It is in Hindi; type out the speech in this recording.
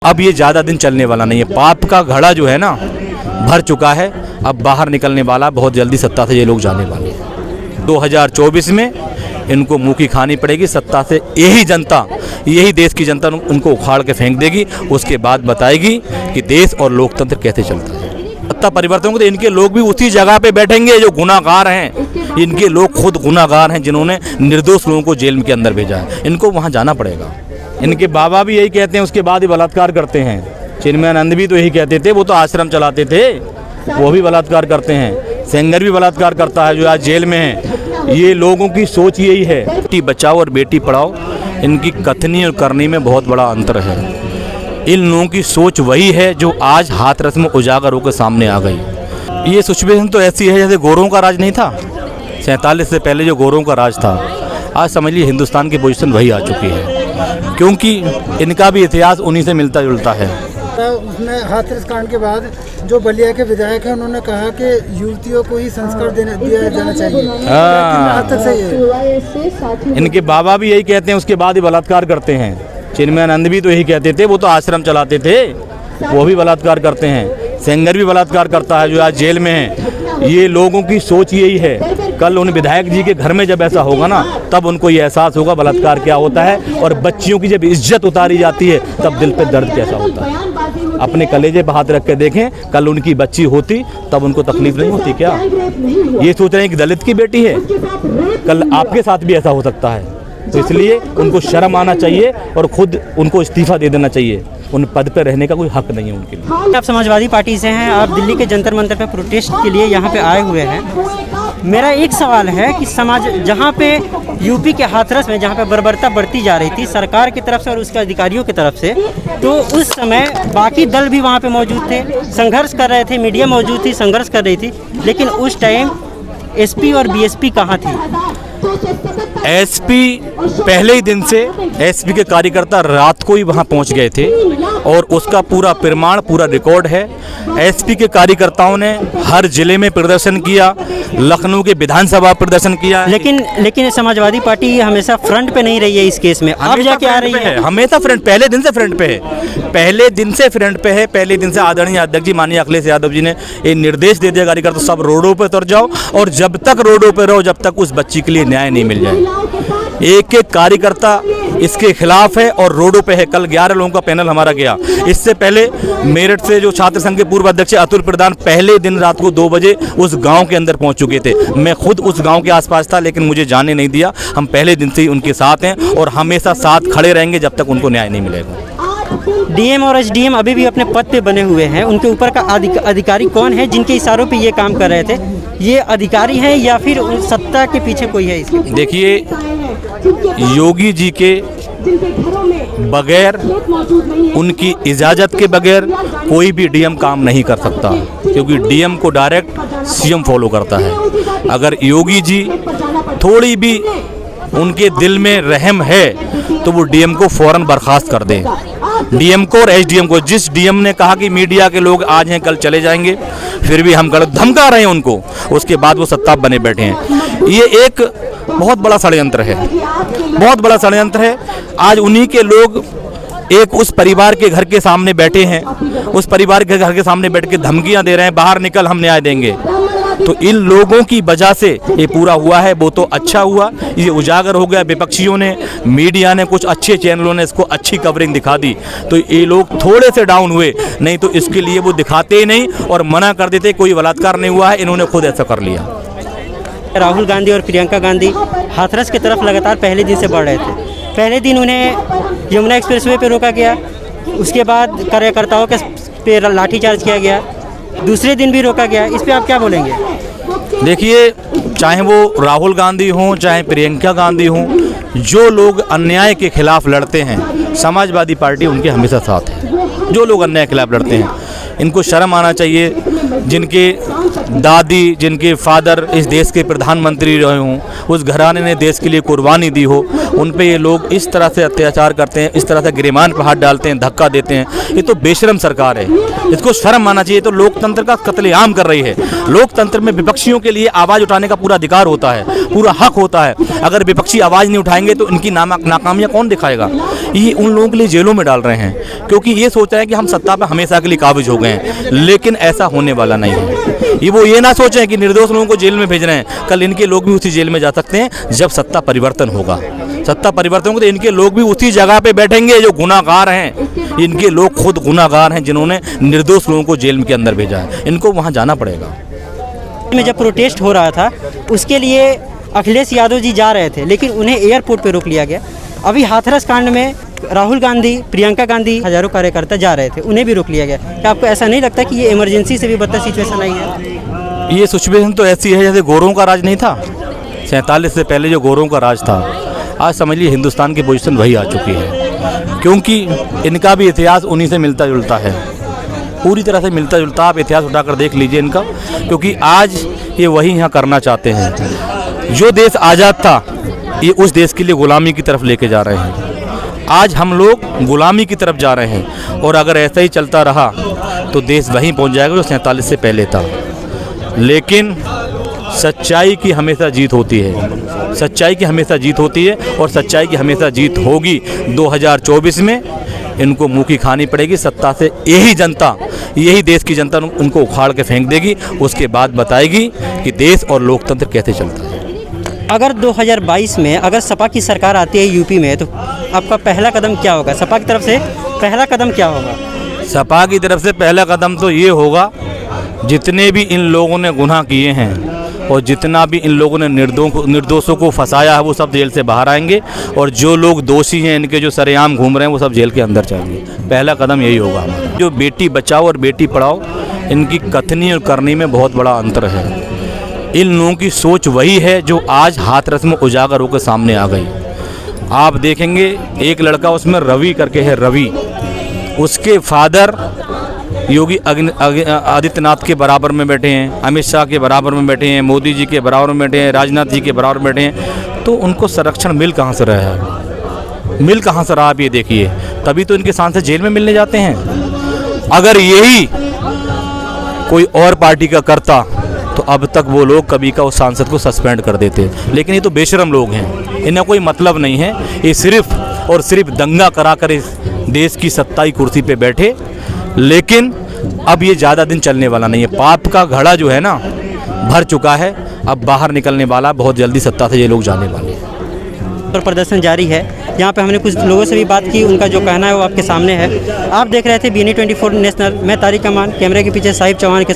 अब ये ज़्यादा दिन चलने वाला नहीं है। पाप का घड़ा जो है ना भर चुका है, अब बाहर निकलने वाला, बहुत जल्दी सत्ता से ये लोग जाने वाले हैं। 2024 में इनको मुँह की खानी पड़ेगी सत्ता से। यही जनता, यही देश की जनता उनको उखाड़ के फेंक देगी। उसके बाद बताएगी कि देश और लोकतंत्र कैसे चलता है। सत्ता परिवर्तन को तो इनके लोग भी उसी जगह पे बैठेंगे जो गुनाहगार हैं। इनके लोग खुद गुनाहगार हैं जिन्होंने निर्दोष लोगों को जेल के अंदर भेजा है। इनको वहाँ जाना पड़ेगा। इनके बाबा भी यही कहते हैं, उसके बाद ही बलात्कार करते हैं। चिन्मयानंद भी तो यही कहते थे, वो तो आश्रम चलाते थे, वो भी बलात्कार करते हैं। सेंगर भी बलात्कार करता है जो आज जेल में है। ये लोगों की सोच यही है। बेटी बचाओ और बेटी पढ़ाओ, इनकी कथनी और करनी में बहुत बड़ा अंतर है। इन लोगों की सोच वही है जो आज हाथरस में उजागर होकर सामने आ गई। ये सिचुएशन तो ऐसी है जैसे गोरों का राज नहीं था 47 से पहले, जो गोरों का राज था। आज समझ लीजिए हिंदुस्तान की पोजीशन वही आ चुकी है, क्योंकि इनका भी इतिहास उन्हीं से मिलता जुलता है। उसमें हाथरस कांड के बाद जो बलिया के विधायक हैं उन्होंने कहा कि युवतियों को ही संस्कार दिया जाना चाहिए। इनके बाबा भी यही कहते हैं, उसके बाद ही बलात्कार करते हैं। चिन्मयानंद भी तो यही कहते थे, वो तो आश्रम चलाते थे, वो भी बलात्कार करते हैं। सेंगर भी बलात्कार करता है जो आज जेल में है। ये लोगों की सोच यही है। कल उन विधायक जी के घर में जब ऐसा होगा ना, तब उनको ये एहसास होगा बलात्कार क्या होता है, और बच्चियों की जब इज्जत उतारी जाती है तब दिल पे दर्द कैसा होता है। अपने कलेजे पे हाथ रख के देखें, कल उनकी बच्ची होती तब उनको तकलीफ नहीं होती क्या? ये सोच रहे हैं कि दलित की बेटी है, कल आपके साथ भी ऐसा हो सकता है। तो इसलिए उनको शर्म आना चाहिए और खुद उनको इस्तीफा दे देना चाहिए। उन पद पर रहने का कोई हक नहीं है उनके लिए। आप समाजवादी पार्टी से हैं, आप दिल्ली के जंतर मंतर पे प्रोटेस्ट के लिए यहाँ पे आए हुए हैं। मेरा एक सवाल है कि समाज जहाँ पे यूपी के हाथरस में जहाँ पे बर्बरता बढ़ती जा रही थी सरकार की तरफ से और उसके अधिकारियों की तरफ से, तो उस समय बाकी दल भी वहाँ पे मौजूद थे, संघर्ष कर रहे थे, मीडिया मौजूद थी, संघर्ष कर रही थी, लेकिन उस टाइम एसपी और बीएसपी कहाँ थी? एसपी पहले ही दिन से, एसपी के कार्यकर्ता रात को ही वहां पहुंच गए थे और उसका पूरा प्रमाण, पूरा रिकॉर्ड है। एसपी के कार्यकर्ताओं ने हर जिले में प्रदर्शन किया, लखनऊ के विधानसभा प्रदर्शन किया। लेकिन समाजवादी पार्टी हमेशा फ्रंट पे नहीं रही है इस केस में, अब जाके आ रही है। हमेशा फ्रंट, पहले दिन से फ्रंट पे है, पहले दिन से फ्रंट पे है। पहले दिन से आदरणीय अध्यक्ष जी माननीय अखिलेश यादव जी ने ये निर्देश दे दिया कार्यकर्ता सब रोडों पर उतर जाओ, और जब तक रोडों पर रहो जब तक उस बच्ची के लिए न्याय नहीं मिल जाए। एक एक कार्यकर्ता इसके खिलाफ है और रोडों पे है। कल 11 लोगों का पैनल हमारा गया। इससे पहले मेरठ से जो छात्र संघ के पूर्व अध्यक्ष अतुल प्रधान पहले दिन रात को 2 बजे उस गांव के अंदर पहुंच चुके थे। मैं खुद उस गांव के आसपास था, लेकिन मुझे जाने नहीं दिया। हम पहले दिन से ही उनके साथ हैं और हमेशा साथ खड़े रहेंगे जब तक उनको न्याय नहीं मिलेगा। डीएम और एसडीएम अभी भी अपने पद पे बने हुए हैं। उनके ऊपर का अधिकारी कौन है जिनके इशारों पे ये काम कर रहे थे? ये अधिकारी हैं या फिर सत्ता के पीछे कोई है इसके? देखिए, योगी जी के बगैर, उनकी इजाज़त के बगैर कोई भी डीएम काम नहीं कर सकता, क्योंकि डीएम को डायरेक्ट सीएम फॉलो करता है। अगर योगी जी थोड़ी भी उनके दिल में रहम है तो वो डीएम को फौरन बर्खास्त कर दें। डीएम को और एसडीएम को, जिस डीएम ने कहा कि मीडिया के लोग आज हैं कल चले जाएंगे, फिर भी हम गलत धमका रहे हैं उनको, उसके बाद वो सत्ता बने बैठे हैं। ये एक बहुत बड़ा षड्यंत्र है, बहुत बड़ा षड्यंत्र है। आज उन्हीं के लोग एक उस परिवार के घर के सामने बैठे हैं, उस परिवार के घर के सामने बैठ के धमकियां दे रहे हैं, बाहर निकल हम न्याय देंगे। तो इन लोगों की वजह से ये पूरा हुआ है। वो तो अच्छा हुआ, ये उजागर हो गया। विपक्षियों ने, मीडिया ने, कुछ अच्छे चैनलों ने इसको अच्छी कवरिंग दिखा दी, तो ये लोग थोड़े से डाउन हुए। नहीं तो इसके लिए वो दिखाते ही नहीं और मना कर देते कोई बलात्कार नहीं हुआ है। इन्होंने खुद ऐसा कर लिया। राहुल गांधी और प्रियंका गांधी हाथरस की तरफ लगातार पहले दिन से बढ़ रहे थे। पहले दिन उन्हें यमुना एक्सप्रेसवे पे रोका गया, उसके बाद कार्यकर्ताओं के पे लाठीचार्ज किया गया, दूसरे दिन भी रोका गया। इस पे आप क्या बोलेंगे? देखिए, चाहे वो राहुल गांधी हों, चाहे प्रियंका गांधी हों, जो लोग अन्याय के खिलाफ लड़ते हैं, समाजवादी पार्टी उनके हमेशा साथ है। जो लोग अन्याय के खिलाफ लड़ते हैं, इनको शर्म आना चाहिए। जिनके दादी, जिनके फादर इस देश के प्रधानमंत्री रहे हों, उस घराने ने देश के लिए कुर्बानी दी हो, उन पे ये लोग इस तरह से अत्याचार करते हैं, इस तरह से गिरेबान पर हाथ डालते हैं, धक्का देते हैं। ये तो बेशरम सरकार है, इसको शर्म आना चाहिए। तो लोकतंत्र का कत्लेआम कर रही है। लोकतंत्र में विपक्षियों के लिए आवाज़ उठाने का पूरा अधिकार होता है, पूरा हक होता है। अगर विपक्षी आवाज़ नहीं उठाएंगे तो इनकी नाकामियाँ कौन दिखाएगा? ये उन लोगों के लिए जेलों में डाल रहे हैं, क्योंकि ये सोच रहे हैं कि हम सत्ता पर हमेशा के लिए काबिज हो गए हैं, लेकिन ऐसा होने वाला नहीं है। ये ना सोचें कि निर्दोष लोगों को जेल में भेज रहे हैं, कल इनके लोग भी उसी जेल में जा सकते हैं जब सत्ता परिवर्तन होगा। सत्ता परिवर्तन होगा तो इनके लोग भी उसी जगह पे बैठेंगे जो गुनाहगार हैं। इनके लोग खुद गुनाहगार हैं जिन्होंने निर्दोष लोगों को जेल के अंदर भेजा है, इनको वहाँ जाना पड़ेगा। में जब प्रोटेस्ट हो रहा था उसके लिए अखिलेश यादव जी जा रहे थे, लेकिन उन्हें एयरपोर्ट पर रोक लिया गया। अभी हाथरस कांड में राहुल गांधी, प्रियंका गांधी, हजारों कार्यकर्ता जा रहे थे, उन्हें भी रोक लिया गया। क्या आपको ऐसा नहीं लगता कि ये इमरजेंसी से भी बदतर सिचुएशन आई है? ये सिचुएशन तो ऐसी है जैसे गोरों का राज नहीं था 47 से पहले, जो गोरों का राज था। आज समझ लीजिए हिंदुस्तान की पोजीशन वही आ चुकी है, क्योंकि इनका भी इतिहास उन्हीं से मिलता जुलता है, पूरी तरह से मिलता जुलता। आप इतिहास उठाकर देख लीजिए इनका, क्योंकि आज ये वही यहाँ करना चाहते हैं। जो देश आज़ाद था ये उस देश के लिए गुलामी की तरफ लेके जा रहे हैं। आज हम लोग गुलामी की तरफ जा रहे हैं, और अगर ऐसा ही चलता रहा तो देश वहीं पहुंच जाएगा जो 47 से पहले था। लेकिन सच्चाई की हमेशा जीत होती है, सच्चाई की हमेशा जीत होती है, और सच्चाई की हमेशा जीत होगी। 2024 में इनको मुँह की खानी पड़ेगी सत्ता से। यही जनता, यही देश की जनता उनको उखाड़ के फेंक देगी, उसके बाद बताएगी कि देश और लोकतंत्र कैसे चलता है। अगर 2022 में अगर सपा की सरकार आती है यूपी में, तो आपका पहला कदम क्या होगा? सपा की तरफ से पहला कदम क्या होगा? सपा की तरफ से पहला कदम तो ये होगा, जितने भी इन लोगों ने गुनाह किए हैं और जितना भी इन लोगों ने निर्दोषों को फंसाया है, वो सब जेल से बाहर आएंगे, और जो लोग दोषी हैं, इनके जो सरेआम घूम रहे हैं, वो सब जेल के अंदर जाएंगे। पहला कदम यही होगा। जो बेटी बचाओ और बेटी पढ़ाओ, इनकी कथनी और करनी में बहुत बड़ा अंतर है। इन लोगों की सोच वही है जो आज हाथरस में उजागर होकर सामने आ गई। आप देखेंगे एक लड़का उसमें रवि करके है, रवि, उसके फादर योगी आदित्यनाथ के बराबर में बैठे हैं, अमित शाह के बराबर में बैठे हैं, मोदी जी के बराबर में बैठे हैं, राजनाथ जी के बराबर में बैठे हैं। तो उनको संरक्षण मिल कहाँ से रहा है? मिल कहाँ से रहा? आप ये देखिए, तभी तो इनके सांसद जेल में मिलने जाते हैं। अगर यही कोई और पार्टी का करता तो अब तक वो लोग कभी का उस सांसद को सस्पेंड कर देते। लेकिन ये तो बेशरम लोग हैं, इन्हें कोई मतलब नहीं है। ये सिर्फ और सिर्फ दंगा कराकर इस देश की सत्ताई कुर्सी पे बैठे, लेकिन अब ये ज़्यादा दिन चलने वाला नहीं है। पाप का घड़ा जो है ना भर चुका है, अब बाहर निकलने वाला, बहुत जल्दी सत्ता से ये लोग जाने वाले हैं। और प्रदर्शन जारी है। यहाँ पे हमने कुछ लोगों से भी बात की, उनका जो कहना है वो आपके सामने है। आप देख रहे थे BNE 24 नेशनल। मैं तारिक अमान, कैमरे के पीछे साहिब चौहान के